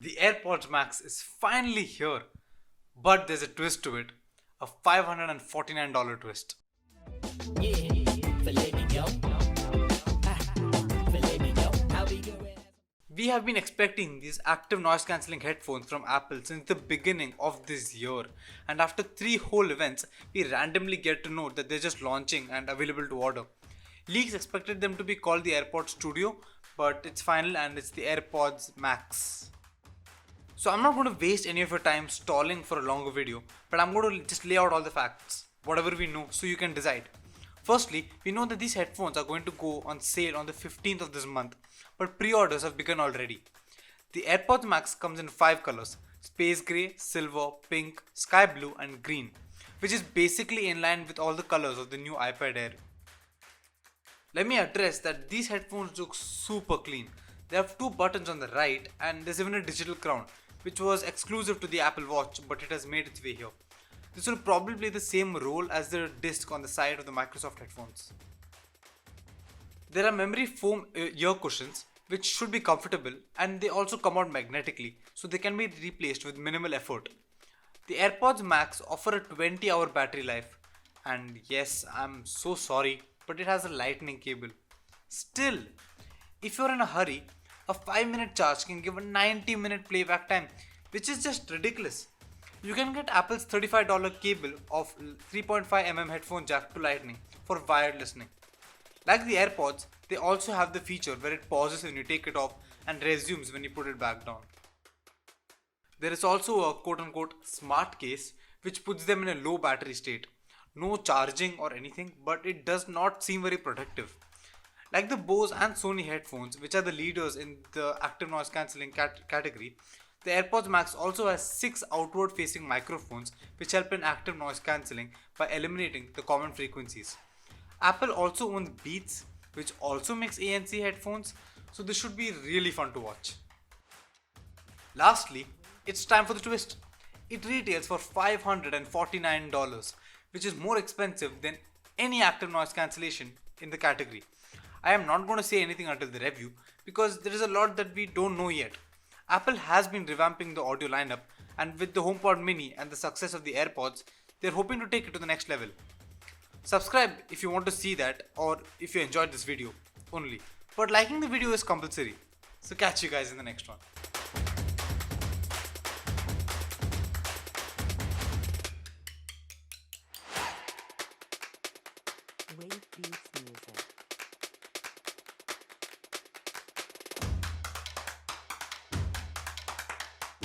The AirPods Max is finally here, but there's a twist to it, a $549 twist. We have been expecting these active noise cancelling headphones from Apple since the beginning of this year, and after 3 whole events, we randomly get to know that they're just launching and available to order. Leaks expected them to be called the AirPods Studio, but it's final and it's the AirPods Max. So I'm not going to waste any of your time stalling for a longer video, but I'm going to just lay out all the facts, whatever we know, so you can decide. Firstly, we know that these headphones are going to go on sale on the 15th of this month, but pre-orders have begun already. The AirPods Max comes in 5 colors: space grey, silver, pink, sky blue and green, which is basically in line with all the colors of the new iPad Air. Let me address that these headphones look super clean. They have 2 buttons on the right and there's even a digital crown, which was exclusive to the Apple Watch, but it has made its way here. This will probably play the same role as the disc on the side of the Microsoft headphones. There are memory foam ear cushions which should be comfortable, and they also come out magnetically, so they can be replaced with minimal effort. The AirPods Max offer a 20-hour battery life, and yes, I'm so sorry, but it has a lightning cable. Still, if you're in a hurry, a 5-minute charge can give a 90-minute playback time, which is just ridiculous. You can get Apple's $35 cable of 3.5mm headphone jack to lightning for wired listening. Like the AirPods, they also have the feature where it pauses when you take it off and resumes when you put it back down. There is also a quote-unquote smart case which puts them in a low battery state. No charging or anything, but it does not seem very protective. Like the Bose and Sony headphones, which are the leaders in the active noise cancelling category, the AirPods Max also has 6 outward facing microphones which help in active noise cancelling by eliminating the common frequencies. Apple also owns Beats, which also makes ANC headphones, so this should be really fun to watch. Lastly, it's time for the twist. It retails for $549, which is more expensive than any active noise cancellation in the category. I am not going to say anything until the review because there is a lot that we don't know yet. Apple has been revamping the audio lineup, and with the HomePod Mini and the success of the AirPods, they're hoping to take it to the next level. Subscribe if you want to see that, or if you enjoyed this video only. But liking the video is compulsory. So catch you guys in the next one.